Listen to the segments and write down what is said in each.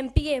MPA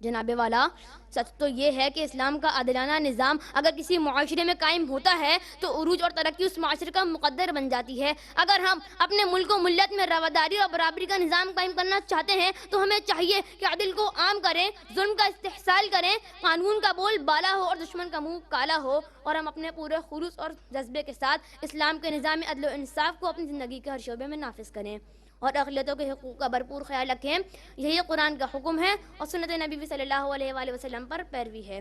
جناب والا سچ تو یہ ہے کہ اسلام کا عادلانہ نظام اگر کسی معاشرے میں قائم ہوتا ہے تو عروج اور ترقی اس معاشرے کا مقدر بن جاتی ہے۔ اگر ہم اپنے ملک و ملت میں رواداری اور برابری کا نظام قائم کرنا چاہتے ہیں تو ہمیں چاہیے کہ عدل کو عام کریں، ظلم کا استحصال کریں، قانون کا بول بالا ہو اور دشمن کا منہ کالا ہو، اور ہم اپنے پورے خلوص اور جذبے کے ساتھ اسلام کے نظام عدل و انصاف کو اپنی زندگی کے ہر شعبے میں نافذ کریں اور اقلیتوں کے حقوق کا بھرپور خیال رکھیں۔ یہی قرآن کا حکم ہے اور سنت نبی صلی اللہ علیہ وآلہ وسلم پر پیروی ہے۔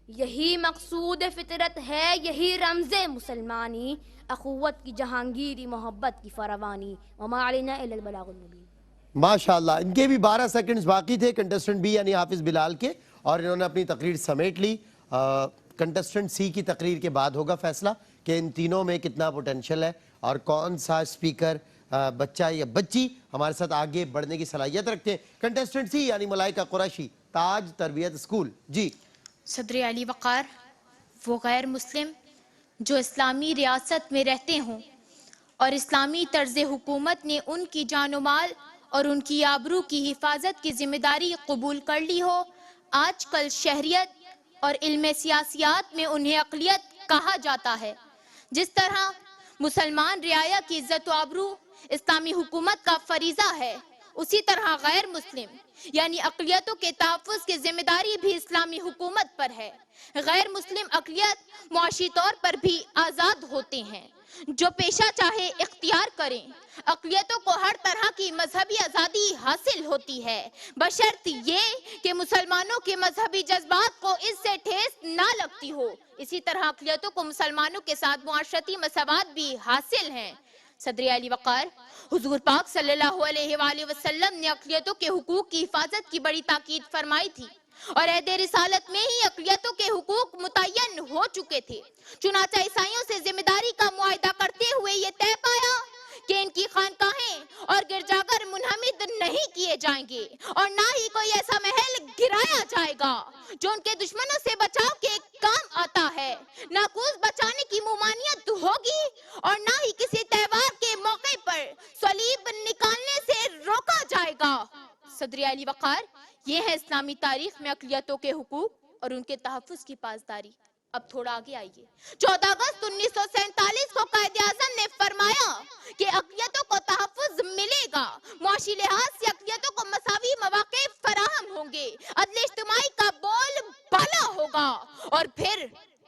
یہی مقصود فطرت ہے، یہی رمز مسلمانی، اخوت کی جہانگیری، محبت کی فراوانی، وما علینا الا البلاغ المبین۔ ماشاءاللہ، ان کے بھی 12 سیکنڈز باقی تھے کنٹسٹنٹ بی یعنی حافظ بلال کے، اور انہوں نے اپنی تقریر سمیٹ لی۔ کنٹسٹنٹ سی کی تقریر کے بعد ہوگا فیصلہ کہ ان تینوں میں کتنا پوٹینشل ہے اور کون سا اسپیکر بچہ یا بچی ہمارے ساتھ آگے بڑھنے کی صلاحیت رکھتے ہیں۔ کنٹسٹنٹ سی یعنی ملائکہ قریشی، تاج تربیت اسکول۔ جی صدر علی وقار، وہ غیر مسلم جو اسلامی ریاست میں رہتے ہوں اور اسلامی طرز حکومت نے ان کی جان و مال اور ان کی آبرو کی حفاظت کی ذمہ داری قبول کر لی ہو، آج کل شہریت اور علم سیاسیات میں انہیں اقلیت کہا جاتا ہے۔ جس طرح مسلمان رعایا کی عزت و آبرو اسلامی حکومت کا فریضہ ہے، اسی طرح غیر مسلم یعنی اقلیتوں کے تحفظ کی ذمہ داری بھی اسلامی حکومت پر ہے۔ غیر مسلم اقلیت معاشی طور پر بھی آزاد ہوتے ہیں، جو پیشہ چاہے اختیار کریں۔ اقلیتوں کو ہر طرح کی مذہبی آزادی حاصل ہوتی ہے، بشرط یہ کہ مسلمانوں کے مذہبی جذبات کو اس سے ٹھیس نہ لگتی ہو۔ اسی طرح اقلیتوں کو مسلمانوں کے ساتھ معاشرتی مساوات بھی حاصل ہیں۔ صدر علی وقار، حضور پاک صلی اللہ علیہ وآلہ وسلم نے اقلیتوں کے حقوق کی حفاظت کی بڑی تاکید فرمائی تھی، اور عہد رسالت میں ہی اقلیتوں کے حقوق متعین ہو چکے تھے۔ چنانچہ عیسائیوں سے ذمہ داری کا معاہدہ کرتے ہوئے یہ طے پایا کہ ان کی خانقاہیں اور گرجاگھر منہدم نہیں کیے جائیں گے، اور نہ ہی کوئی ایسا محل گرایا جائے گا جو ان کے دشمنوں سے بچاؤ کے کام آتا ہے۔ نہ کوس بچانے کی ممانعت ہوگی اور نہ ہی کسی تہوار کے موقع پر صلیب نکالنے سے روکا جائے گا۔ صدر علی وقار، یہ ہے اسلامی تاریخ میں اقلیتوں کے حقوق اور ان کے تحفظ کی پاسداری۔ اب تھوڑا آگے آئیے۔ 14 اگست 1947 کو قائد اعظم نے فرمایا کہ اقلیتوں کو تحفظ ملے گا، معاشی لحاظ سے اقلیتوں کو مساوی مواقع فراہم ہوں گے، عدل اجتماعی کا بول بالا ہوگا۔ اور پھر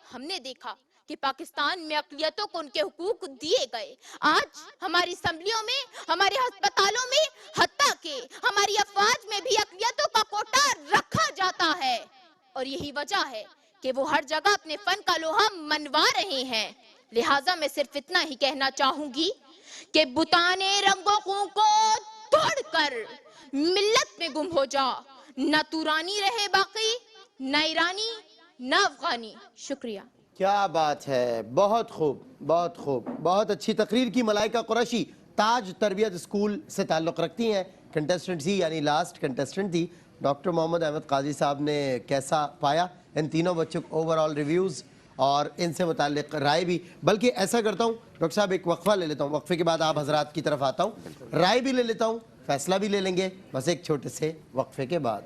ہم نے دیکھا کہ پاکستان میں اقلیتوں کو ان کے حقوق دیے گئے۔ آج ہماری اسمبلیوں میں، ہمارے ہسپتالوں میں، حتیٰ کہ ہماری افواج میں بھی اقلیتوں کا کوٹا رکھا جاتا ہے، اور یہی وجہ ہے کہ وہ ہر جگہ اپنے فن کا لوہا منوا رہے ہیں۔ لہٰذا میں صرف اتنا ہی کہنا چاہوں گی کہ بتانے رنگوں کو توڑ کر ملت میں گم ہو جا، نہ تورانی رہے باقی، نہ ایرانی نہ افغانی۔ شکریہ۔ کیا بات ہے، بہت خوب، بہت خوب، بہت اچھی تقریر کی۔ ملائکہ قریشی تاج تربیت اسکول سے تعلق رکھتی ہیں، کنٹسٹنٹ سی یعنی لاسٹ کنٹسٹنٹ تھی۔ ڈاکٹر محمد احمد قاضی صاحب نے کیسا پایا ان تینوں بچوں کو، اوور آل ریویوز اور ان سے متعلق رائے بھی؟ بلکہ ایسا کرتا ہوں ڈاکٹر صاحب، ایک وقفہ لے لیتا ہوں، وقفے کے بعد آپ حضرات کی طرف آتا ہوں، رائے بھی لے لیتا ہوں، فیصلہ بھی لے لیں گے، بس ایک چھوٹے سے وقفے کے بعد۔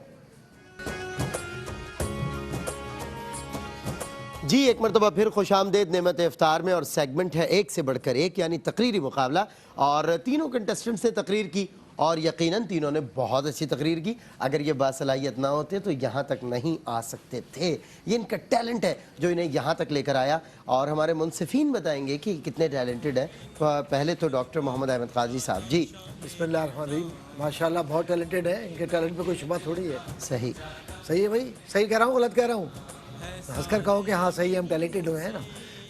جی ایک مرتبہ پھر خوش آمدید نعمت افطار میں، اور سیگمنٹ ہے ایک سے بڑھ کر ایک یعنی تقریری مقابلہ، اور تینوں کنٹسٹنٹ سے تقریر کی اور یقیناً تینوں نے بہت اچھی تقریر کی۔ اگر یہ باصلاحیت نہ ہوتے تو یہاں تک نہیں آ سکتے تھے۔ یہ ان کا ٹیلنٹ ہے جو انہیں یہاں تک لے کر آیا، اور ہمارے منصفین بتائیں گے کہ کتنے ٹیلنٹڈ ہیں۔ پہلے تو ڈاکٹر محمد احمد قاضی صاحب۔ جی بسم اللہ الرحمن الرحیم، ماشاءاللہ بہت ٹیلنٹڈ ہے، ان کے ٹیلنٹ پہ کوئی شبہ تھوڑی ہے۔ صحیح صحیح ہے بھائی، صحیح کہہ رہا ہوں غلط کہہ رہا ہوں؟ ہنس کر کہو کہ ہاں صحیح ہے، ہم ٹیلنٹڈ ہوئے ہیں نا۔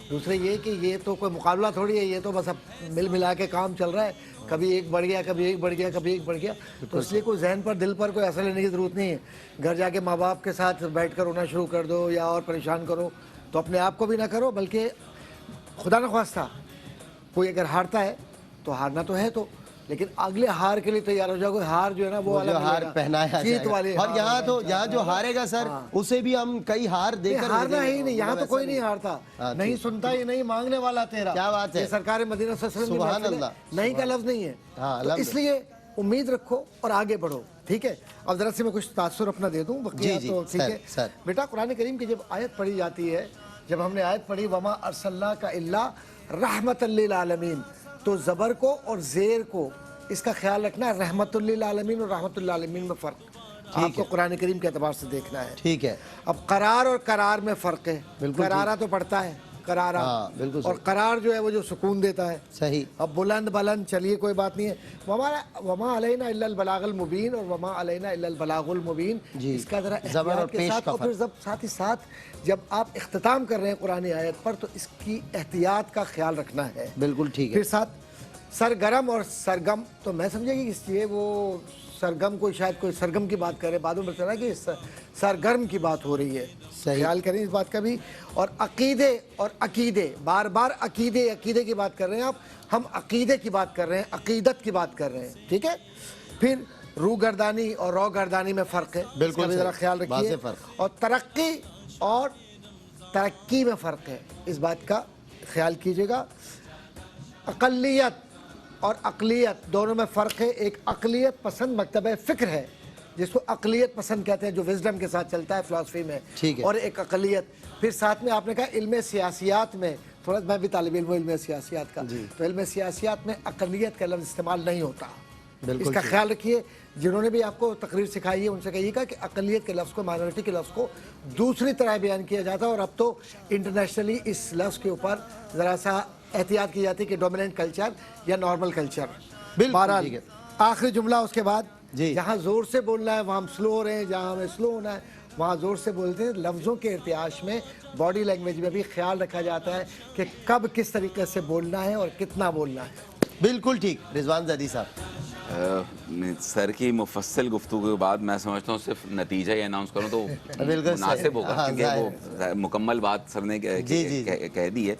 دوسرے یہ کہ یہ تو کوئی مقابلہ تھوڑی ہے، یہ تو بس اب مل ملا کے کام چل رہا ہے، کبھی ایک بڑھ گیا، کبھی ایک بڑھ گیا، کبھی ایک بڑھ گیا، تو اس لیے کوئی ذہن پر دل پر کوئی اثر لینے کی ضرورت نہیں ہے۔ گھر جا کے ماں باپ کے ساتھ بیٹھ کر رونا شروع کر دو یا اور پریشان کرو تو اپنے آپ کو بھی نہ کرو، بلکہ خدا نخواستہ کوئی اگر ہارتا ہے تو ہارنا تو ہے، تو لیکن اگلے ہار کے لیے تیار ہو جاؤ۔ کوئی ہار جو ہے نا وہ جو ہار پہنایا جائے گا، اور یہاں تو یہاں جو ہارے گا سر اسے بھی ہم کئی ہار دے کر ہارنا ہی نہیں، یہاں تو کوئی نہیں ہارتا، نہیں سنتا یہ نہیں مانگنے والا تیرا۔ کیا بات ہے، سرکار مدینہ صلی اللہ علیہ وسلم، نہیں کا لفظ نہیں ہے، تو اس لیے امید رکھو اور آگے بڑھو۔ ٹھیک ہے. اب ذرا سے میں کچھ تاثر اپنا دے دوں, بقیہ جی تو ٹھیک سر ہے. سر بیٹا قرآن کریم کی جب آیت پڑھی جاتی ہے, جب ہم نے آیت پڑھی وما ارسلناک الا رحمۃ للعالمین, تو زبر کو اور زیر کو اس کا خیال رکھنا, رحمۃ للعالمین اور رحمۃ للعالمین میں فرق آپ کو قرآن کریم کے اعتبار سے دیکھنا ہے. ٹھیک ہے. اب قرار اور قرار میں فرق ہے. قرارہ تو پڑھتا ہے قرارہ, بالکل اور قرار جو ہے وہ جو سکون دیتا ہے. صحیح. اب بلند بلند چلیے کوئی بات نہیں ہے. وما علینا الا البلاغ المبین اور وما علینا الا البلاغ المبین, اس کا ذرا احتیاط کے ساتھ, اور پھر ساتھ ہی ساتھ جب آپ اختتام کر رہے ہیں قرآن آیت پر تو اس کی احتیاط کا خیال رکھنا ہے. بالکل ٹھیک ہے. پھر ساتھ سرگرم اور سرگم, تو میں سمجھے کہ اس لیے وہ سرگم کو شاید کوئی سرگم کی بات کرے, بعد میں چلا کہ سرگرم کی بات ہو رہی ہے. خیال کریں اس بات کا بھی. اور عقیدے اور عقیدے, بار بار عقیدے کی بات کر رہے ہیں آپ, ہم عقیدے کی بات کر رہے ہیں, عقیدت کی بات کر رہے ہیں. ٹھیک ہے. پھر روح گردانی اور رو گردانی میں فرق ہے, بالکل بھی ذرا خیال رکھیے. اور ترقی اور ترقی میں فرق ہے, اس بات کا خیال کیجیے گا. اقلیت اور اقلیت دونوں میں فرق ہے. ایک اقلیت پسند مکتبہ فکر ہے جس کو اقلیت پسند کہتے ہیں, جو وزڈم کے ساتھ چلتا ہے فلسفی میں, اور ایک اقلیت. پھر ساتھ میں آپ نے کہا علم سیاسیات میں, تھوڑا میں بھی طالب علم ہوں علم سیاسیات کا, تو علم سیاسیات میں اقلیت کا لفظ استعمال نہیں ہوتا. اس کا خیال رکھیے. جنہوں نے بھی آپ کو تقریر سکھائی ہے ان سے کہیے گا کہ اقلیت کے لفظ کو, مائنورٹی کے لفظ کو دوسری طرح بیان کیا جاتا ہے, اور اب تو انٹرنیشنلی اس لفظ کے اوپر ذرا سا احتیاط کی جاتی ہے کہ ڈومیننٹ کلچر یا نارمل کلچر. بہرحال آخری جملہ اس کے بعد, جہاں زور سے بولنا ہے وہاں ہم سلو ہو رہے ہیں, جہاں ہمیں سلو ہونا ہے وہاں زور سے بولتے ہیں. لفظوں کے ارتعاش میں باڈی لینگویج میں بھی خیال رکھا جاتا ہے کہ کب کس طریقے سے بولنا ہے اور کتنا بولنا ہے. بالکل ٹھیک. رضوان زیدی صاحب, سر کی مفصل گفتگو کے بعد میں سمجھتا ہوں صرف نتیجہ ہی اناؤنس کروں تو مناسب ہوگا, کیونکہ وہ مکمل بات سر نے کہہ دی ہے.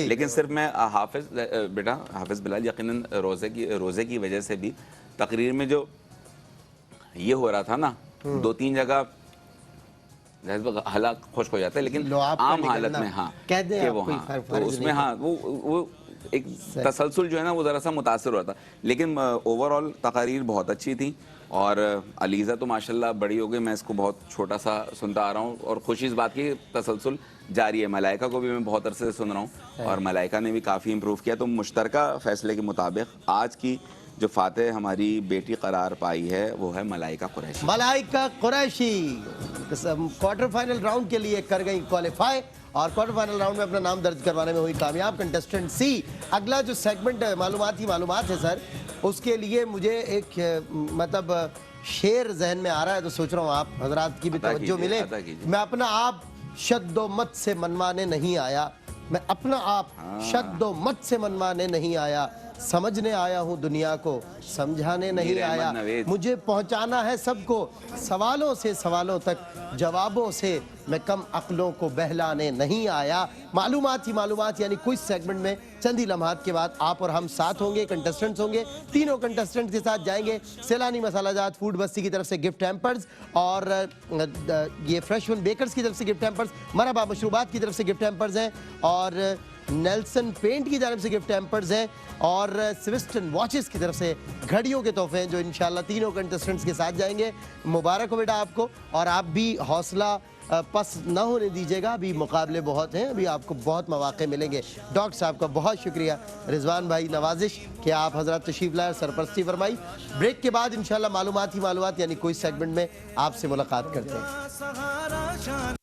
لیکن صرف میں حافظ بیٹا حافظ بلال, یقیناً روزے کی وجہ سے بھی تقریر میں جو یہ ہو رہا تھا نا, 2-3 جگہ حالات خشک ہو جاتا ہے, لیکن عام حالت میں ہاں کہ وہ ہاں تو اس میں ہاں وہ ایک تسلسل جو ہے نا وہ ذرا سا متاثر ہوا تھا. لیکن اوور آل تقاریر بہت اچھی تھی, اور علیزہ تو ماشاءاللہ بڑی ہو گئی, میں اس کو بہت چھوٹا سا سنتا آ رہا ہوں, اور خوشی اس بات کی تسلسل جاری ہے. ملائکہ کو بھی میں بہت عرصے سے سن رہا ہوں, اور ملائکہ نے بھی کافی امپروو کیا. تو مشترکہ فیصلے کے مطابق آج کی جو فاتح ہماری بیٹی قرار پائی ہے وہ ہے ملائکہ قریشی. ملائکہ قریشی کوارٹر فائنل راؤنڈ کے لیے کر گئی کوالیفائی, اور کوارٹر فائنل راؤنڈ میں اپنا نام درج کروانے میں ہوئی کامیاب. کنٹسٹنٹ سی, اگلا جو سیگمنٹ معلومات ہے سر, اس کے لیے مجھے ایک مطلب شعر ذہن میں آ رہا ہے, تو سوچ رہا ہوں آپ حضرات کی بھی توجہ ملے. میں اپنا آپ شد و مت سے منوانے نہیں آیا, میں اپنا آپ شد و مت سے منوانے نہیں آیا, سمجھنے آیا ہوں دنیا کو, سمجھانے نہیں آیا. مجھے پہنچانا ہے سب کو سوالوں سے سوالوں تک, جوابوں سے میں کم عقلوں کو بہلانے نہیں آیا. معلومات یعنی کوئی سیگمنٹ میں چند ہی لمحات کے بعد آپ اور ہم ساتھ ہوں گے, کنٹسٹنٹس ہوں گے. تینوں کنٹسٹنٹس کے ساتھ جائیں گے سیلانی مسالہ جات فوڈ بستی کی طرف سے گفٹ ہیمپرز, اور یہ فریش ون بیکرز کی طرف سے گفٹ ہیمپرز, مرحبا مشروبات کی طرف سے گفٹ ہیمپرز ہیں, اور نیلسن پینٹ کی جانب سے گفٹ ہیمپرز ہیں, اور سوسٹن واچز کی طرف سے گھڑیوں کے تحفے ہیں, جو انشاءاللہ تینوں کنٹسٹنٹس کے ساتھ جائیں گے. مبارک ہو بیٹا آپ کو, اور آپ بھی حوصلہ پس نہ ہونے دیجیے گا, ابھی مقابلے بہت ہیں, ابھی آپ کو بہت مواقع ملیں گے. ڈاکٹر صاحب کا بہت شکریہ. رضوان بھائی نوازش کہ آپ حضرات تشریف لائے, سرپرستی فرمائی. بریک کے بعد انشاءاللہ معلومات یعنی کوئی سیگمنٹ میں آپ سے ملاقات کرتے ہیں.